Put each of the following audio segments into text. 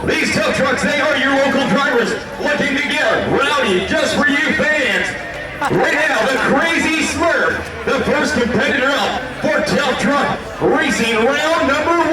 These tough trucks, they are your local drivers looking to get rowdy just for you fans. Right now, the Crazy Smurf, the first competitor up for Tough Truck Racing round number 1.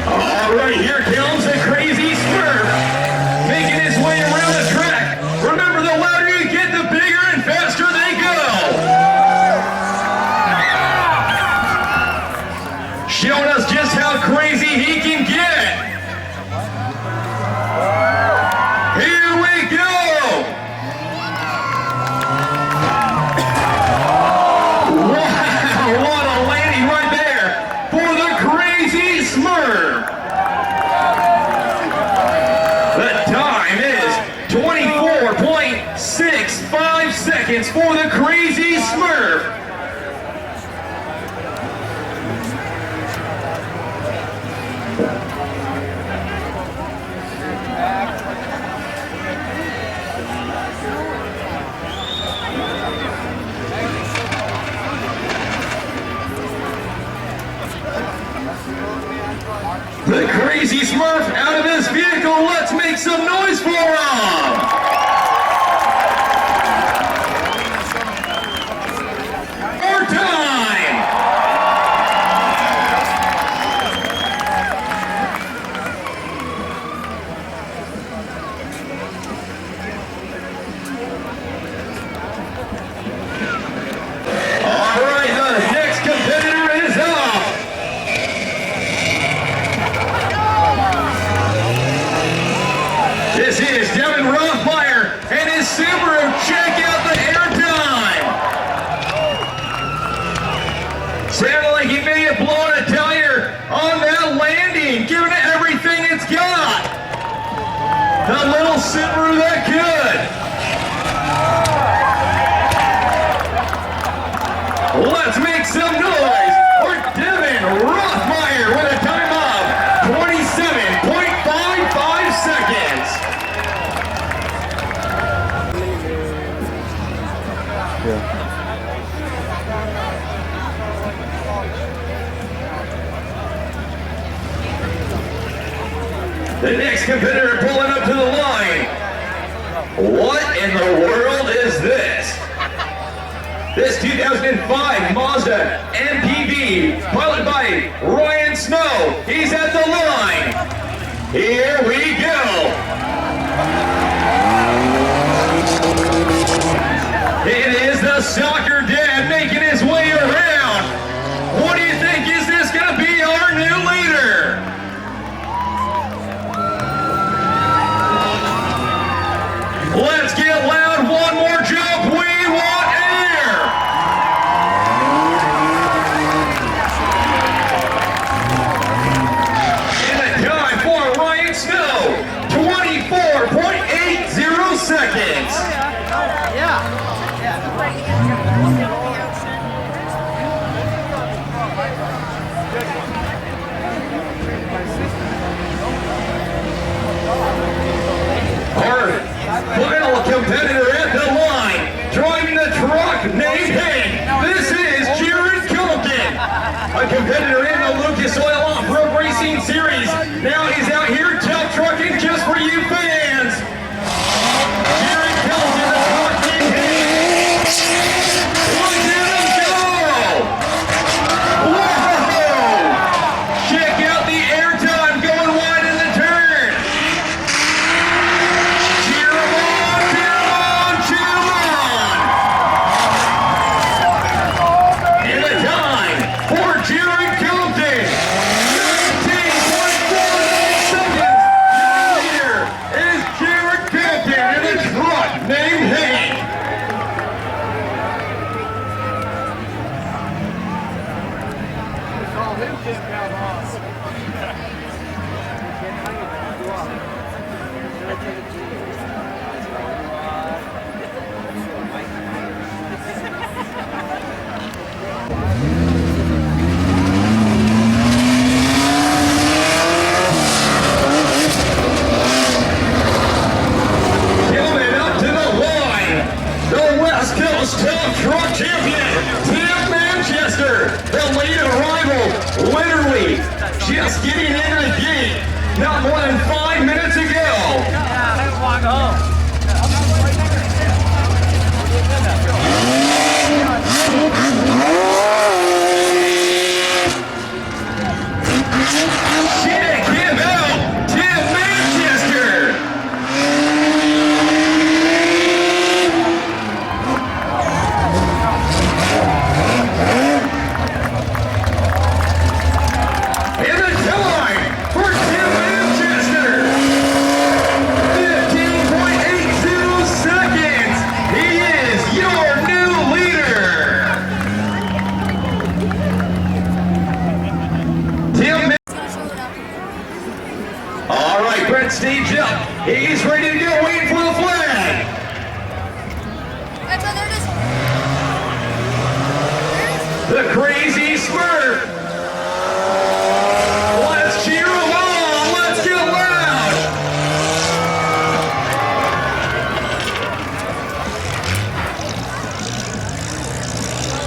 All right, here comes the Crazy Smurf, making his way around the track. Remember, the louder you get, the bigger and faster they go. Showing us just how crazy he can get. Here we go. Wow, what a landing right there for the Crazy Smurf. The time is 24.65 seconds for the Crazy Smurf. The Crazy Smurf out of his vehicle. Let's make some noise for him. More time. All right, the next competitor is up. This is Devin Rothmeyer and his Subaru. Check out the airtime. Sounded like he may have blown a tire on that landing, giving it everything it's got. The little Subaru that could. Let's make some noise for Devin Rothmeyer with a time of 27.55 seconds. The next competitor pulling up to the line. What in the world is this? This 2005 Mazda MPV, piloted by Ryan Snow. He's at the line. Here we go. It is the soccer dad making his way around. What do you think? Is this going to be our new leader? Let's get loud. One more jump. We want air. And the time for Ryan Snow, 24.80 seconds. Yeah. Our final competitor at the line, driving the truck named Hank. This is Jared Culkin, a competitor in the Lucas Oil Off-Road Racing Series. Now he's out here tough trucking just for you fans. Jared Culkin, the truck named Hank. Look at him go! Whoa! Check out the airtime going wide in the turn. Cheer him on, cheer him on, cheer him on! And the time for Jared Culkin, 17.49 seconds. Your leader is Jared Culkin in a truck named Hank. the late arrival, literally just getting into the gate not more than 5 minutes ago. Check him out, Tim Manchester. And the time for Tim Manchester, 15.80 seconds. He is your new leader. Tim All right, Brent, stage up. He's ready to go, waiting for the flag. The crazy Smurf. Let's cheer him on. Let's get loud.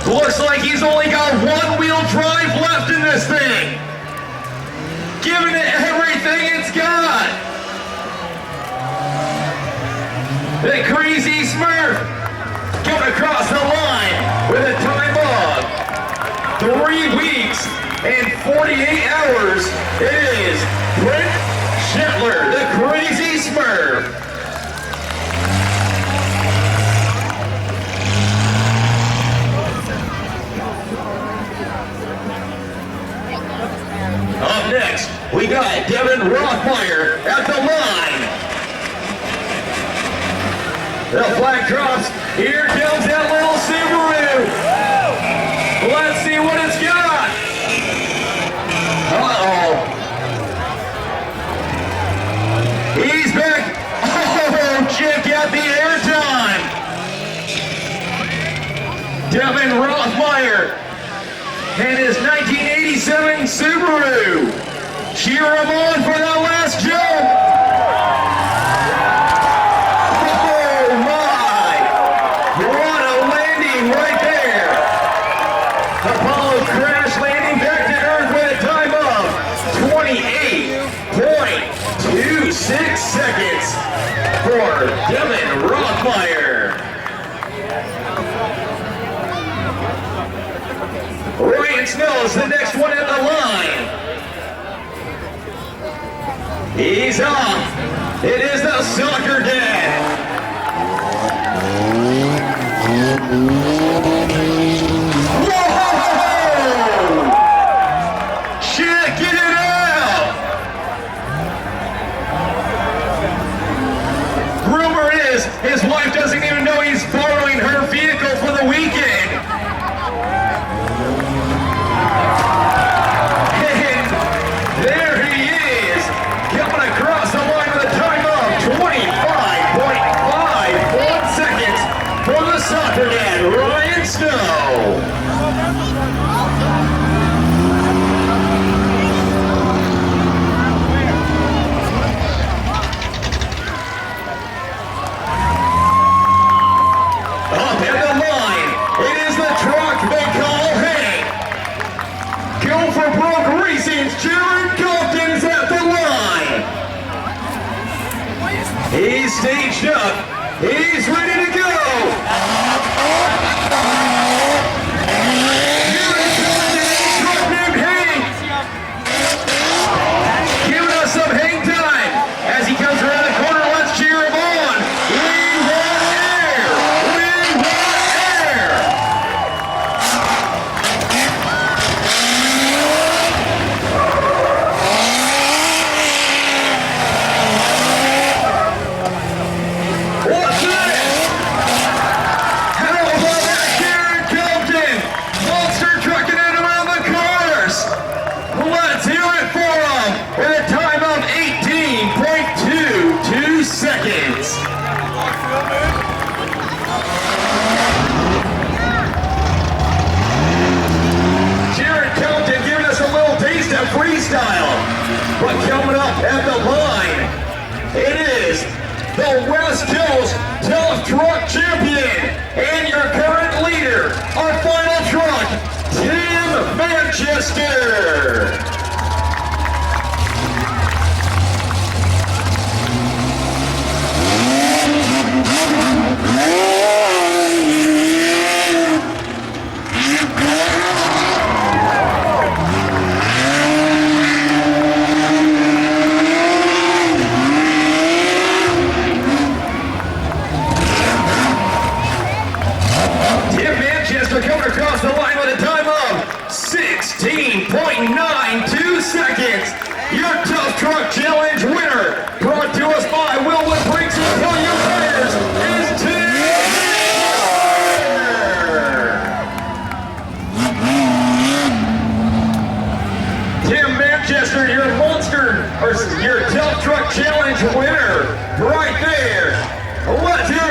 Looks like he's only got one-wheel drive left in this thing. Giving it everything it's got. The crazy Smurf coming across the line with a time of 3 weeks and 48 hours. It is Brent Shetler, the crazy Smurf. Up next, we got Devin Rothmeyer at the line. The flag drops. Here comes that little Subaru. Let's see what it's got. Uh-oh. He's back. Oh, check out the airtime. Devin Rothmeyer and his 1987 Subaru. Cheer him on for that last jump. Oh my! What a landing right there. Apollo crash landing back to Earth with a time of 28.26 seconds for Devin Rothmeyer. Ryan Snow's the next one in the line. He's off. It is the soccer dad. Whoa! Check it out. Rumor is his wife doesn't even know he's borrowing her vehicle for the weekend. There he is, coming across the line with a time of 25.51 seconds for the soccer dad, Ryan Snow. Up at the line, it is the truck they call Hank. Go for Broke Racing's Jared Compton's at the line. He's staged up. He's ready to go. Jared Compton, truck named Hank. Giving us some hang time as he comes around the corner. Let's cheer him on. We want air. We want air. What's this? How about that Jared Compton? Monster trucking in around the corners. Let's hear it for him with a time of 18.22 seconds. Jared Compton giving us a little taste of freestyle. But coming up at the line, it is the West Coast Tuff Truck Champion and your current leader, our final truck, Tim of Manchester. Coming across the line with a time of 16.92 seconds. Your Tough Truck Challenge winner, brought to us by Willwood Brakes and Podium Tires, is Tim Manchester, your monster, or your Tough Truck Challenge winner, right there. Let's hear